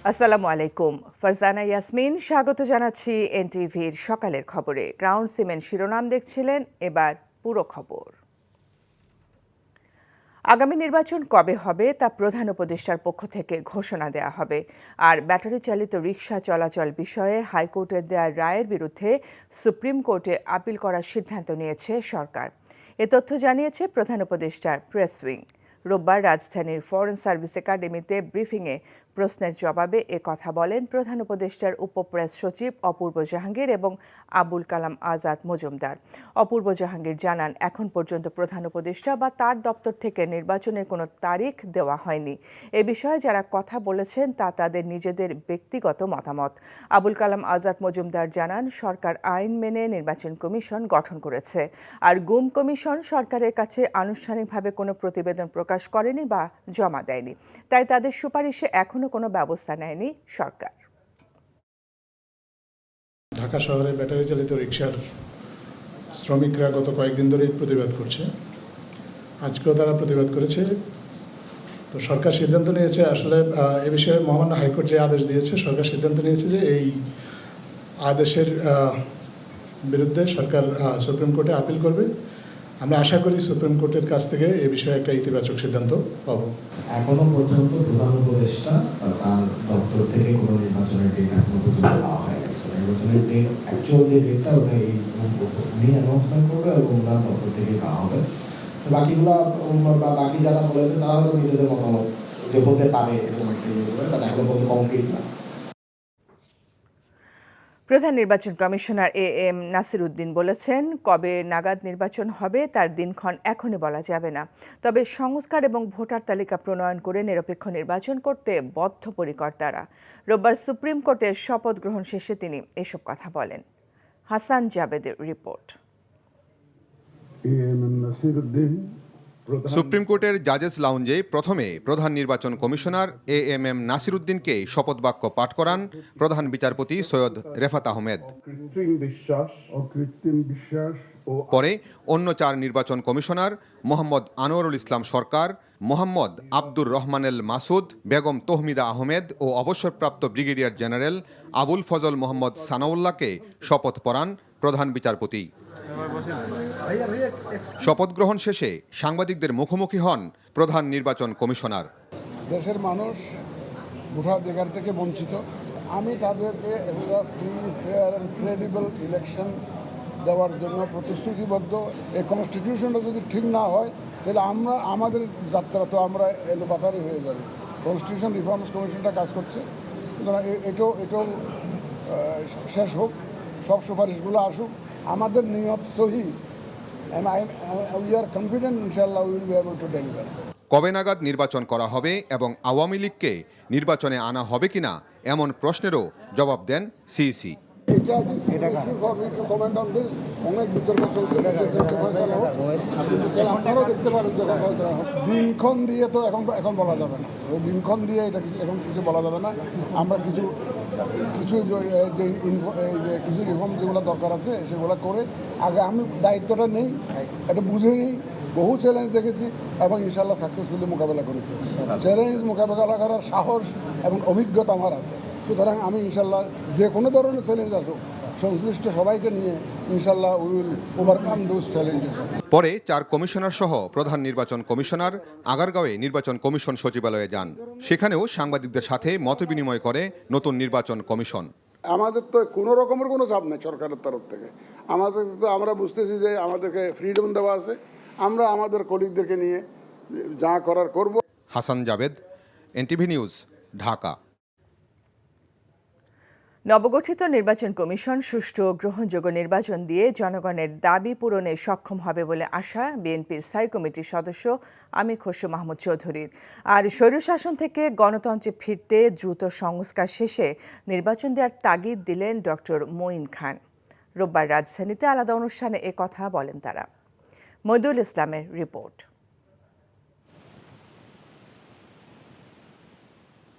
আসসালামু আলাইকুম। ফারজানা ইয়াসমিন স্বাগত জানাচ্ছি এনটিভির সকালের খবরে। গ্রাউন্ড সিমেন্ট শিরোনাম দেখছিলেন, এবার পুরো খবর। আগামী নির্বাচন কবে হবে তা প্রধান উপদেষ্টার পক্ষ থেকে ঘোষণা দেওয়া হবে। আর ব্যাটারি চালিত রিকশা চলাচল বিষয়ে হাইকোর্টের দেওয়া রায়ের বিরুদ্ধে সুপ্রিম কোর্টে আপিল করার সিদ্ধান্ত নিয়েছে সরকার। এ তথ্য জানিয়েছে প্রধান উপদেষ্টার প্রেস উইং। রোববার রাজধানীর ফরেন সার্ভিস একাডেমিতে ব্রিফিংয়ে প্রশ্নের জবাবে কথা বলেন প্রধান উপদেষ্টার উপপ্রেস সচিব অপূর্ব জাহাঙ্গীর এবং আবুল কালাম আজাদ মজুমদার। অপূর্ব জাহাঙ্গীর জানান, এখন পর্যন্ত প্রধান উপদেষ্টা বা তার দপ্তর থেকে নির্বাচনের কোনো তারিখ দেওয়া হয়নি। এ বিষয়ে যারা কথা বলেছেন তা তাদের নিজেদের ব্যক্তিগত মতামত। আবুল কালাম আজাদ মজুমদার জানান, সরকার আইন মেনে নির্বাচন কমিশন গঠন করেছে। আর গুম কমিশন সরকারের কাছে আনুষ্ঠানিকভাবে কোনো প্রতিবেদন প্রকাশ করেনি বা জমা দেয়নি, তাই তাদের সুপারিশে এখনো কোনো ব্যবস্থা নেয়নি সরকার। ঢাকা শহরে ব্যাটারি চালিত রিকশার শ্রমিকরা গত কয়েকদিন ধরেই প্রতিবাদ করছে। আজকেও তারা প্রতিবাদ করেছে। তো সরকার সিদ্ধান্ত নিয়েছে, আসলে এ বিষয়ে মহামান্য হাইকোর্ট যে আদেশ দিয়েছে, সরকার সিদ্ধান্ত নিয়েছে যে এই আদেশের বিরুদ্ধে সরকার সুপ্রিম কোর্টে আপিল করবে। আমরা আশা করি সুপ্রিম কোর্টের কাছ থেকে এ বিষয়ে একটা ইতিবাচক সিদ্ধান্ত পাব। এখনো পর্যন্ত প্রধান উপদেষ্টা তার দপ্তর থেকে কোনো নির্বাচনের ডেট এখনো পর্যন্ত দেওয়া হয়নি। নির্বাচনের ডেট, অ্যাকচুয়াল যে ডেটটা ওটা এই উনি অ্যানাউন্সমেন্ট করবে এবং ওনার দপ্তর থেকে দেওয়া হবে। বাকিগুলা বা বাকি যারা বলেছে তারা হয়তো নিজেদের মতামত যে হতে পারে এরকম একটা ইয়ে করবে, বাট এখনো পর্যন্ত কংক্রিট না। প্রধান নির্বাচন কমিশনার এম নাসির উদ্দিন বলেছেন, কবে নাগাদ নির্বাচন হবে তার দিনক্ষণ এখনই বলা যাবে না। তবে সংস্কার এবং ভোটার তালিকা প্রণয়ন করে নিরপেক্ষ নির্বাচন করতে বদ্ধপরিকর তারা। রোববার সুপ্রিম কোর্টের শপথ গ্রহণ শেষে তিনি এসব কথা বলেন। হাসান জাবেদের রিপোর্ট। সুপ্রিম কোর্টের জাজেস লাউঞ্জে প্রথমে প্রধান নির্বাচন কমিশনার এম নাসির উদ্দিনকে শপথ বাক্য পাঠ করান প্রধান বিচারপতি সৈয়দ রেফাত আহমেদ। পরে অন্য 4 নির্বাচন কমিশনার মোহাম্মদ আনোয়ারুল ইসলাম সরকার, মোহাম্মদ আব্দুর রহমানেল মাসুদ, বেগম তহমিদা আহমেদ ও অবসরপ্রাপ্ত ব্রিগেডিয়ার জেনারেল আবুল ফজল মোহাম্মদ সানাউল্লাহকে শপথ পড়ান প্রধান বিচারপতি। শপথ গ্রহণ শেষে সাংবাদিকদের মুখোমুখি হন প্রধান নির্বাচন কমিশনার। দেশের মানুষ ভোটাধিকার থেকে বঞ্চিত। আমি তাদেরকে একটা free, fair and credible election দেওয়ার জন্য প্রতিশ্রুতিবদ্ধ। এই কনস্টিটিউশনটা যদি ঠিক না হয় তাহলে আমাদের যাত্রা তো আমরা এলোপাতারি হয়ে যাবে। কনস্টিটিউশন রিফর্মস কমিশনটা কাজ করছে, সুতরাং এটাও শেষ হোক, সব সুপারিশগুলো আসুক। আমাদের নিয়ত সহি, we are confident inshallah we will be able to deliver. কবে নাগাদ নির্বাচন করা হবে এবং আওয়ামী লীগকে নির্বাচনে আনা হবে কিনা এমন প্রশ্নেরও জবাব দেন সিইসি। অনেক বিতর্ক চলছে, আপনারাও দেখতে পারেন দিনক্ষণ দিয়ে তো এখন বলা যাবে না। ওই দিনক্ষণ দিয়ে এটা এখন কিছু বলা যাবে না। আমরা কিছু রিফর্ম যেগুলো দরকার আছে সেগুলো করে আগে আমি দায়িত্বটা নেই, এটা বুঝে নিই। বহু চ্যালেঞ্জ দেখেছি এবং ইনশাল্লাহ সাকসেসফুলি মোকাবেলা করেছি। চ্যালেঞ্জ মোকাবেলা করার সাহস এবং অভিজ্ঞতা আমার আছে। সুতরাং আমি ইনশাল্লাহ যে কোনো ধরনের চ্যালেঞ্জ আসুক, সংশ্লিষ্ট সবাইকে নিয়ে ইনশাল্লাহ we will overcome those challenges. পরে 4 কমিশনার সহ প্রধান নির্বাচন কমিশনার আগারগাঁওয়ে নির্বাচন কমিশন সচিবালয়ে যান। সেখানেও সাংবাদিকদের সাথে মতবিনিময় করে নতুন নির্বাচন কমিশন। আমাদের তো কোনো রকমের কোনো চাপ নেই সরকারের তরফ থেকে। আমাদের তো আমরা বুঝতেছি যে আমাদেরকে ফ্রিডম দেওয়া আছে, আমরা আমাদের কলিগদেরকে নিয়ে যা করার করব। Hasan Javed, NTV news, Dhaka. নবগঠিত নির্বাচন কমিশন সুষ্ঠু ও গ্রহণযোগ্য নির্বাচন দিয়ে জনগণের দাবি পূরণে সক্ষম হবে বলে আশা বিএনপির স্থায়ী কমিটির সদস্য আমির খসরু মাহমুদ চৌধুরীর। আর স্বৈরশাসন থেকে গণতন্ত্রে ফিরতে দ্রুত সংস্কার শেষে নির্বাচন দেওয়ার তাগিদ দিলেন ডক্টর মঈন খান। রোববার রাজধানীতে আলাদা অনুষ্ঠানে কথা বলেন তারা। মইদুল ইসলামের রিপোর্ট।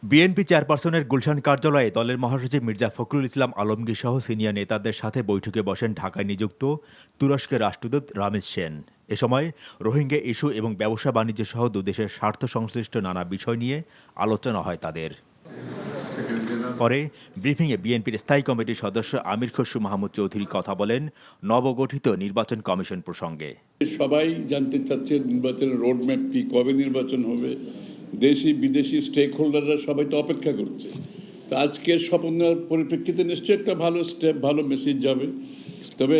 বিএনপি চেয়ারপারসনের গুলশান কার্যালয়ে দলের মহাসচিব মির্জা ফখরুল ইসলাম আলমগীর সহ সিনিয়র নেতাদের সাথে বৈঠকে বসেন ঢাকায় নিযুক্ত তুরস্কের রাষ্ট্রদূত রামিজ সেন। এ সময় রোহিঙ্গা ইস্যু এবং ব্যবসা বাণিজ্য সহ দুদেশের স্বার্থ সংশ্লিষ্ট নানা বিষয় নিয়ে আলোচনা হয় তাদের। পরে ব্রিফিংয়ে বিএনপির স্থায়ী কমিটির সদস্য আমির খসরু মাহমুদ চৌধুরী কথা বলেন নবগঠিত নির্বাচন কমিশন প্রসঙ্গে। সবাই জানতে চাচ্ছে নির্বাচনের রোডম্যাপ কি, কবে নির্বাচন হবে। দেশি বিদেশি স্টেক হোল্ডাররা সবাই তো অপেক্ষা করছে। তো আজকের শপথ নেওয়ার পরিপ্রেক্ষিতে নিশ্চয়ই একটা ভালো স্টেপ, ভালো মেসেজ যাবে। তবে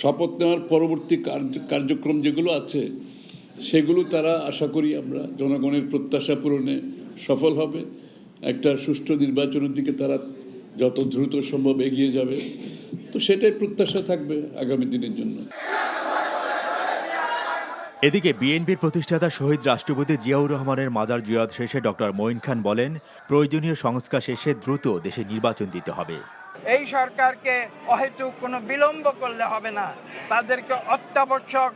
শপথ নেওয়ার পরবর্তী কার্যক্রম যেগুলো আছে সেগুলো তারা আশা করি আমরা জনগণের প্রত্যাশা পূরণে সফল হবে। একটা সুষ্ঠু নির্বাচনের দিকে তারা যত দ্রুত সম্ভব এগিয়ে যাবে। তো সেটাই প্রত্যাশা থাকবে আগামী দিনের জন্য। এদিকে বিএনপির প্রতিষ্ঠাতা শহীদ রাষ্ট্রপতি জিয়াউর রহমানের মাজার জিয়ারত শেষে ডক্টর মঈন খান বলেন, প্রয়োজনীয় সংস্কার শেষে দ্রুত দেশে নির্বাচন দিতে হবে। এই সরকারকে অহেতুক কোনো বিলম্ব করলে হবে না, তাদেরকে অত্যাবশ্যক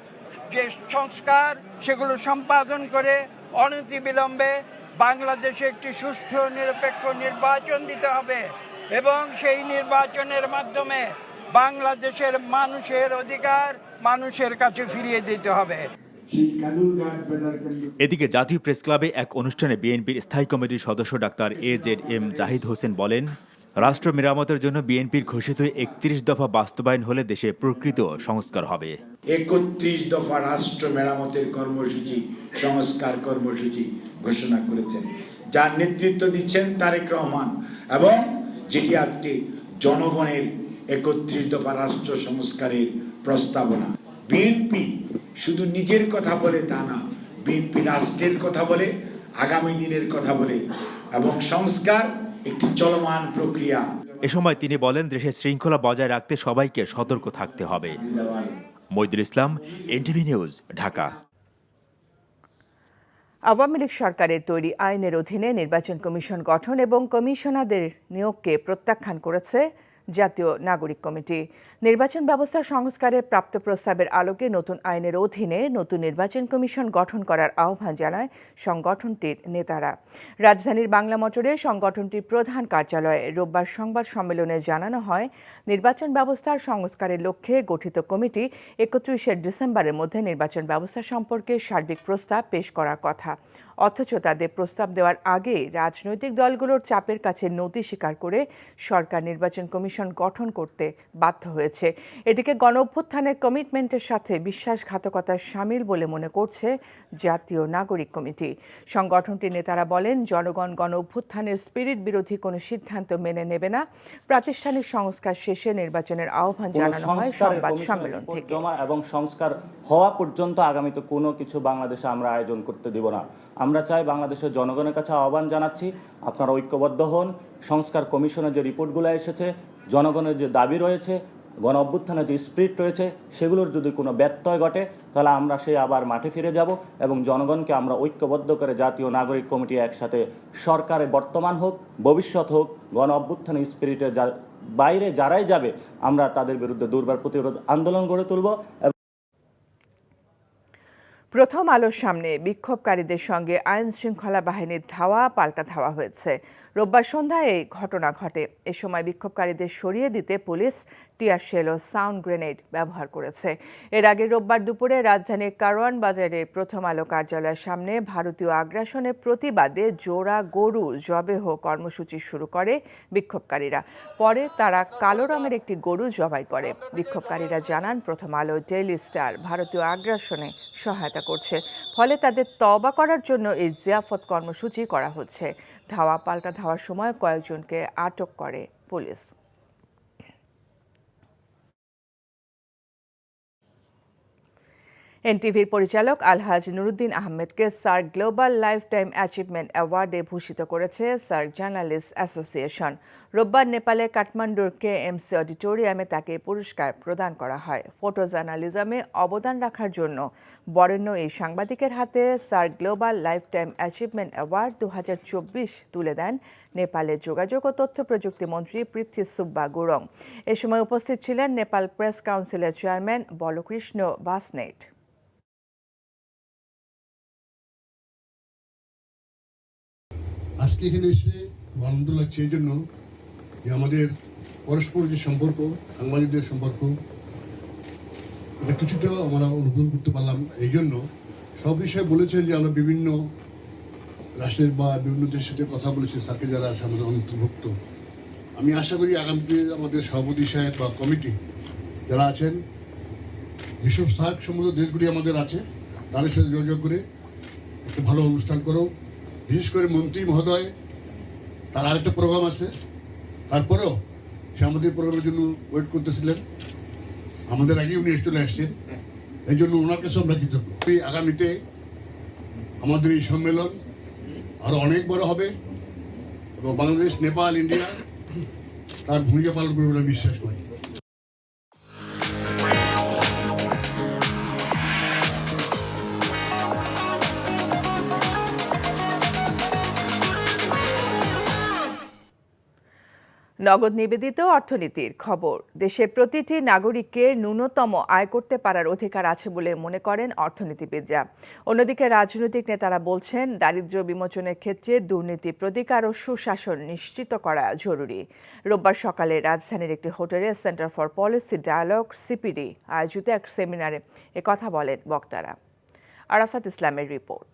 যে সংস্কার সেগুলো সম্পাদন করে অনতিবিলম্বে বাংলাদেশে একটি সুষ্ঠু নিরপেক্ষ নির্বাচন দিতে হবে এবং সেই নির্বাচনের মাধ্যমে বাংলাদেশের মানুষের অধিকার মানুষের কাছে ফিরিয়ে দিতে হবে। এদিকে জাতীয় প্রেস ক্লাবে এক অনুষ্ঠানে বিএনপির স্থায়ী কমিটির সদস্য ডাক্তার AZM জাহিদ হোসেন বলেন, রাষ্ট্র মেরামতের জন্য বিএনপির ঘোষিত 31 দফা বাস্তবায়ন হলে দেশে প্রকৃত সংস্কার হবে। 31 দফা রাষ্ট্র মেরামতের কর্মসূচি, সংস্কার কর্মসূচি ঘোষণা করেছেন, যার নেতৃত্ব দিচ্ছেন তারেক রহমান, এবং যেটি আজকে জনগণের 31 দফা রাষ্ট্র সংস্কারের প্রস্তাবনা। বিএনপি শুধু নিজের কথা বলে তা না, বিএনপি রাষ্ট্রের কথা বলে, আগামী দিনের কথা বলে, এবং সংস্কার একটি চলমান প্রক্রিয়া। এ সময় তিনি বলেন, দেশের শৃঙ্খলা বজায় রাখতে সবাইকে সতর্ক থাকতে হবে। মইদুল ইসলাম, NTV নিউজ, ঢাকা। আওয়ামী লীগ সরকারের তৈরি আইনের অধীনে নির্বাচন কমিশন গঠন এবং কমিশনারদের নিয়োগকে প্রত্যাখ্যান করেছে জাতীয় নাগরিক কমিটি। নির্বাচন ব্যবস্থা সংস্কারে প্রাপ্ত প্রস্তাবের আলোকে নতুন আইনের অধীনে নতুন নির্বাচন কমিশন গঠন করার আহ্বান জানায় সংগঠনটির নেতারা। রাজধানীর বাংলা মোটরে সংগঠনটির প্রধান কার্যালয়ে রোববার সংবাদ সম্মেলনে জানানো হয়, নির্বাচন ব্যবস্থার সংস্কারের লক্ষ্যে গঠিত কমিটি 31 ডিসেম্বরের মধ্যে নির্বাচন ব্যবস্থা সম্পর্কে সার্বিক প্রস্তাব পেশ করার কথা। অথচ তাদের প্রস্তাব দেওয়ার আগে রাজনৈতিক দলগুলোর চাপের কাছে নতি স্বীকার করে সরকার নির্বাচন কমিশন গঠন করতে বাধ্য হয়েছে। এটিকে গণঅভ্যুত্থানের কমিটমেন্টের সাথে বিশ্বাসঘাতকতার শামিল বলে মনে করছে জাতীয় নাগরিক কমিটি। সংগঠনটির নেতারা বলেন, জনগণ গণঅভ্যুত্থানের স্পিরিট বিরোধী কোনো সিদ্ধান্ত মেনে নেবে না। প্রাতিষ্ঠানিক সংস্কার শেষে নির্বাচনের আহ্বান জানানো হয় সংবাদ সম্মেলন থেকে। এবং সংস্কার হওয়া পর্যন্ত আগামীতে কোনো কিছু বাংলাদেশে আমরা আয়োজন করতে দেব না। আমরা চাই, বাংলাদেশের জনগণের কাছে আহ্বান জানাচ্ছি, আপনারা ঐক্যবদ্ধ হন। সংস্কার কমিশনের যে রিপোর্টগুলো এসেছে, জনগণের যে দাবি রয়েছে, গণ অভ্যুত্থানের যে স্পিরিট রয়েছে, সেগুলোর যদি কোনো ব্যত্যয় ঘটে তাহলে আমরা সেই আবার মাঠে ফিরে যাব এবং জনগণকে আমরা ঐক্যবদ্ধ করে জাতীয় নাগরিক কমিটি একসাথে সরকারে বর্তমান হোক, ভবিষ্যৎ হোক, গণ অভ্যুত্থানের স্পিরিটের বাইরে যারাই যাবে আমরা তাদের বিরুদ্ধে দুর্বার প্রতিরোধ আন্দোলন গড়ে তুলব। প্রথম আলোর সামনে বিক্ষোভকারীদের সঙ্গে আইন শৃঙ্খলা বাহিনীর ধাওয়া পাল্টা ধাওয়া হয়েছে। রোববার সন্ধ্যায় এই ঘটনা ঘটে। এ সময় বিক্ষোভকারীদের সরিয়ে দিতে পুলিশ টিয়ার শেল ও সাউন্ড গ্রেনেড ব্যবহার করেছে। এর আগে রোববার দুপুরে রাজধানীর কারওয়ান বাজারের প্রথম আলো কার্যালয়ের সামনে ভারতীয় আগ্রাসনের প্রতিবাদে জোড়া গরু জবেহ কর্মসূচি শুরু করে বিক্ষোভকারীরা। পরে তারা কালো রঙের একটি গরু জবাই করে। বিক্ষোভকারীরা জানান, প্রথম আলো, ডেইলি স্টার ভারতীয় আগ্রাসনে সহায়তা করছে, ফলে তাদের তওবা করার জন্য এই জিয়াফত কর্মসূচি করা হচ্ছে। ধাওয়া পাল্টা ধাওয়ার সময় কয়েকজনকে আটক করে পুলিশ। এনটিভির পরিচালক আলহাজ নুরুদ্দিন আহমেদকে SAARC global lifetime achievement অ্যাওয়ার্ডে ভূষিত করেছে সার্ক জার্নালিস্ট অ্যাসোসিয়েশন। রোববার নেপালে কাঠমান্ডুর KMC অডিটোরিয়ামে তাকে পুরস্কার প্রদান করা হয়। ফটো জার্নালিজমে অবদান রাখার জন্য বরেণ্য এই সাংবাদিকের হাতে SAARC global lifetime achievement award 2024 তুলে দেন নেপালের যোগাযোগ ও তথ্য প্রযুক্তি মন্ত্রী পৃথ্বী সুব্বা গুরং। এ সময় উপস্থিত ছিলেন নেপাল প্রেস কাউন্সিলের চেয়ারম্যান বলকৃষ্ণ বাসনেট। আজকে এখানে এসে আনন্দ লাগছে এই জন্য যে আমাদের পরস্পর যে সম্পর্ক, সাংবাদিকদের সম্পর্ক, এটা কিছুটা আমরা অনুভব করতে পারলাম। এই জন্য সব বিষয়ে বলেছেন যে আমরা বিভিন্ন রাষ্ট্রের বা বিভিন্ন দেশের সাথে কথা বলেছি, স্যারকে যারা আছে আমাদের অন্তর্ভুক্ত। আমি আশা করি আগামীতে আমাদের সভাপতি সাহেব বা কমিটি যারা আছেন, যেসব সার্ক সমুদ্র দেশগুলি আমাদের আছে তাদের সাথে যোগাযোগ করে একটা ভালো অনুষ্ঠান করো। বিশেষ করে মন্ত্রী মহোদয়, তার আরেকটা প্রোগ্রাম আছে, তারপরেও সে আমাদের প্রোগ্রামের জন্য ওয়েট করতেছিলেন, আমাদের আগে উনি চলে আসছেন, এই জন্য ওনার কাছে আমরা কৃতজ্ঞ। আগামীতে আমাদের এই সম্মেলন আরো অনেক বড় হবে এবং বাংলাদেশ, নেপাল, ইন্ডিয়া তার ভূমিকা পালন করবে বলে বিশ্বাস করি। নগদ নিবেদিত অর্থনীতির খবর। দেশের প্রতিটি নাগরিককে ন্যূনতম আয় করতে পারার অধিকার আছে বলে মনে করেন অর্থনীতিবিদরা। অন্যদিকে রাজনৈতিক নেতারা বলছেন, দারিদ্র্য বিমোচনের ক্ষেত্রে দুর্নীতি প্রতিকার ও সুশাসন নিশ্চিত করা জরুরি। রোববার সকালে রাজধানীর একটি হোটেলে centre for policy dialogue CPD আয়োজিত এক সেমিনারে একথা বলেন বক্তারা। আরাফাত ইসলামের রিপোর্ট।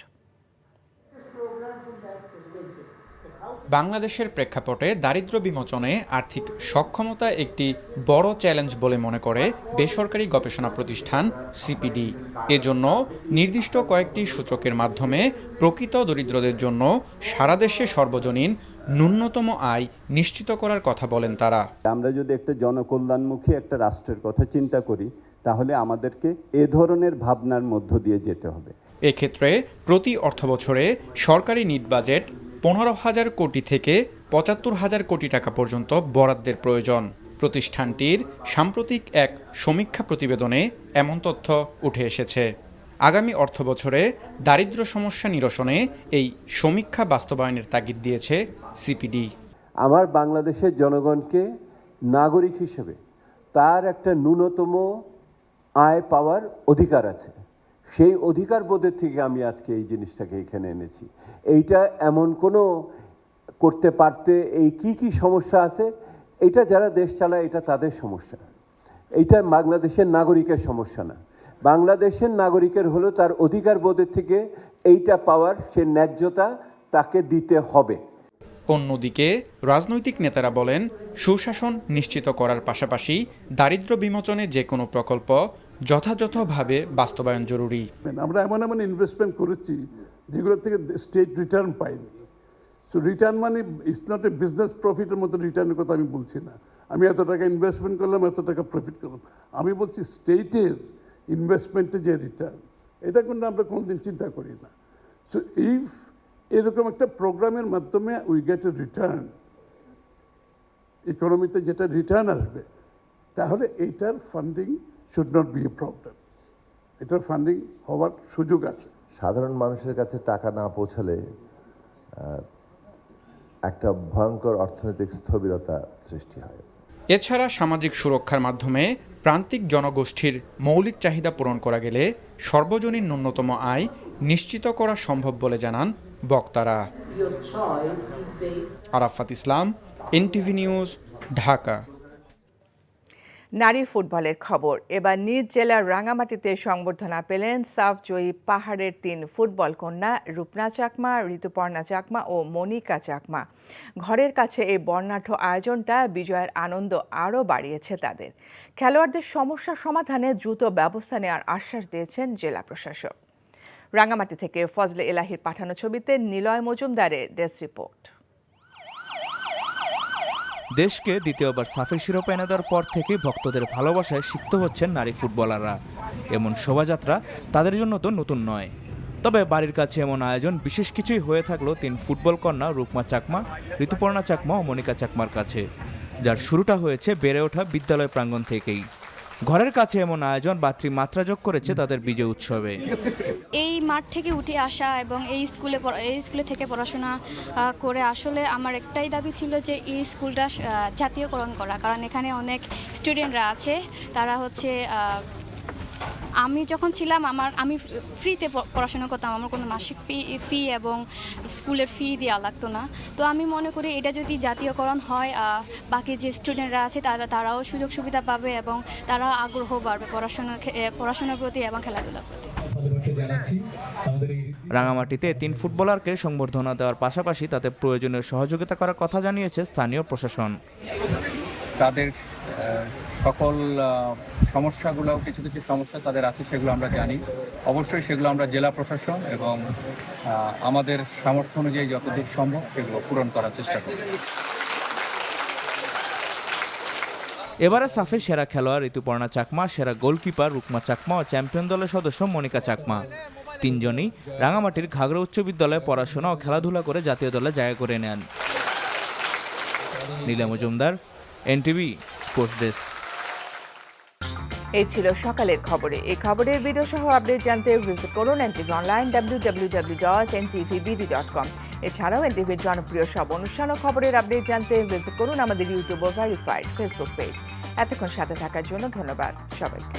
বাংলাদেশের প্রেক্ষাপটে দারিদ্র্য বিমোচনে আর্থিক সক্ষমতা একটি বড় চ্যালেঞ্জ বলে মনে করে বেসরকারি গবেষণা প্রতিষ্ঠান সিপিডি। এজন্য নির্দিষ্ট কয়েকটি সূচকের মাধ্যমে প্রকৃত দরিদ্রদের জন্য সারা দেশে সর্বজনীন ন্যূনতম আয় নিশ্চিত করার কথা বলেন তারা। আমরা যদি একটা জনকল্যাণমুখী একটা রাষ্ট্রের কথা চিন্তা করি, তাহলে আমাদেরকে এ ধরনের ভাবনার মধ্য দিয়ে যেতে হবে। এক্ষেত্রে প্রতি অর্থবছরে সরকারি নিট বাজেট 15,000 কোটি থেকে 75,000 কোটি টাকা পর্যন্ত বরাদ্দের প্রয়োজন। প্রতিষ্ঠানটির সাম্প্রতিক এক সমীক্ষা প্রতিবেদনে এমন তথ্য উঠে এসেছে। আগামী অর্থবছরে দারিদ্র্য সমস্যা নিরসনে এই সমীক্ষা বাস্তবায়নের তাগিদ দিয়েছে সিপিডি। আমার বাংলাদেশের জনগণকে নাগরিক হিসেবে তার একটা ন্যূনতম আয় পাওয়ার অধিকার আছে। সেই অধিকার বোধের থেকে আমি আজকে এই জিনিসটাকে এখানে এনেছি। এইটা এমন কোনো করতে পারতে এই কি সমস্যা আছে, এটা যারা দেশ চালায় এটা তাদের সমস্যা, এইটা বাংলাদেশের নাগরিকের সমস্যা না। বাংলাদেশের নাগরিকের হলো তার অধিকার বোধের থেকে এইটা পাওয়ার সে ন্যায্যতা তাকে দিতে হবে। অন্যদিকে রাজনৈতিক নেতারা বলেন, সুশাসন নিশ্চিত করার পাশাপাশি দারিদ্র্য বিমোচনে যে কোনো প্রকল্প যথাযথভাবে বাস্তবায়ন জরুরি। আমরা এমন ইনভেস্টমেন্ট করেছি যেগুলো থেকে স্টেট রিটার্ন পাইনি। সো রিটার্ন মানে ইটস নট এ বিজনেস প্রফিটের মতো রিটার্নের কথা আমি বলছি না। আমি এত টাকা ইনভেস্টমেন্ট করলাম, এত টাকা প্রফিট করলাম। আমি বলছি স্টেটের ইনভেস্টমেন্টে যে রিটার্ন, এটা কিন্তু আমরা কোনোদিন চিন্তা করি না। সো ইফ এরকম একটা প্রোগ্রামের মাধ্যমে উই গেট এ রিটার্ন, ইকোনমিতে যেটা রিটার্ন আসবে, তাহলে এইটার funding should not be a problem. এটার ফান্ডিং হওয়ার সুযোগ আছে। সাধারণ মানুষের কাছে টাকা না পৌঁছালে একটা ভয়ঙ্কর অর্থনৈতিক স্থবিরতা সৃষ্টি হয়। এছাড়া সামাজিক সুরক্ষার মাধ্যমে প্রান্তিক জনগোষ্ঠীর মৌলিক চাহিদা পূরণ করা গেলে সর্বজনীন ন্যূনতম আয় নিশ্চিত করা সম্ভব বলে জানান বক্তারা। আরাফাত ইসলাম, এনটিভি নিউজ, ঢাকা। নারী ফুটবলের খবর। এবার নিজ জেলার রাঙামাটিতে সংবর্ধনা পেলেন সাফ জয়ী পাহাড়ের 3 ফুটবল কন্যা রূপনা চাকমা, ঋতুপর্ণা চাকমা ও মনিকা চাকমা। ঘরের কাছে এই বর্ণাঢ্য আয়োজনটা বিজয়ের আনন্দ আরও বাড়িয়েছে তাদের। খেলোয়াড়দের সমস্যা সমাধানে দ্রুত ব্যবস্থা নেওয়ার আশ্বাস দিয়েছেন জেলা প্রশাসক। রাঙামাটি থেকে ফজলে এলাহির পাঠানো ছবিতে নিলয় মজুমদারের ডেস্ক রিপোর্ট। দেশকে দ্বিতীয়বার সাফের শিরোপা এনে দেওয়ার পর থেকে ভক্তদের ভালোবাসায় সিক্ত হচ্ছেন নারী ফুটবলাররা। এমন শোভাযাত্রা তাদের জন্য তো নতুন নয়। তবে বাড়ির কাছে এমন আয়োজন বিশেষ কিছুই হয়ে থাকলো 3 ফুটবল কন্যা রূপমা চাকমা, ঋতুপর্ণা চাকমা ও মনিকা চাকমার কাছে, যার শুরুটা হয়েছে বেড়ে ওঠা বিদ্যালয় প্রাঙ্গণ থেকেই। ঘরের কাছে এমন আয়োজন বাড়তি মাত্রা যোগ করেছে তাদের বিজয় উৎসবে। এই মাঠ থেকে উঠে আসা এবং এই স্কুলে থেকে পড়াশোনা করে আসলে আমার একটাই দাবি ছিল যে এই স্কুলটা জাতীয়করণ করা, কারণ এখানে অনেক স্টুডেন্টরা আছে, তারা হচ্ছে আমি যখন ছিলাম আমি ফ্রিতে পড়াশোনা করতাম, আমার কোনো মাসিক ফি এবং স্কুলের ফি দেওয়া লাগতো না। তো আমি মনে করি এটা যদি জাতীয়করণ হয়, বাকি যে স্টুডেন্টরা আছে তারাও সুযোগ সুবিধা পাবে এবং তারাও আগ্রহ বাড়বে পড়াশোনার প্রতি এবং খেলাধুলার প্রতি। স্টাফকে জানাচ্ছি আমাদের এই রাঙামাটিতে 3 ফুটবলারকে সংবর্ধনা দেওয়ার পাশাপাশি তাতে প্রয়োজনীয় সহযোগিতা করার কথা জানিয়েছে স্থানীয় প্রশাসন। তাদের সকল সমস্যাগুলো, কিছু কিছু সমস্যা তাদের আছে, সেগুলো আমরা জানি। অবশ্যই সেগুলো আমরা জেলা প্রশাসন এবং আমাদের সামর্থ্য অনুযায়ী যতদূর সম্ভব সেগুলো পূরণ করার চেষ্টা করি। এবারে সাফে সেরা খেলোয়াড় ঋতুপর্ণা চাকমা, সেরা গোলকিপার রুকমা চাকমা ও চ্যাম্পিয়ন দলের সদস্য মনিকা চাকমা, তিনজনই রাঙামাটির ঘাগড়া উচ্চ বিদ্যালয়ে পড়াশোনা ও খেলাধুলা করে জাতীয় দলে জায়গা করে নেন। নীলা মজুমদার, এনটিভি স্পোর্টস ডেস্ক। এই ছিল সকালের খবরে। এই খবরের ভিডিও সহ আপডেট জানতে ভিজিট করুন এনটিভি অনলাইন www.ntvbd.com। এছাড়াও এনটিভির জনপ্রিয় সব অনুষ্ঠান ও খবরের আপডেট জানতে ভিজিট করুন আমাদের ইউটিউব ও ভেরিফাইড ফেসবুক পেজ। এতক্ষণ সাথে থাকার জন্য ধন্যবাদ সবাইকে।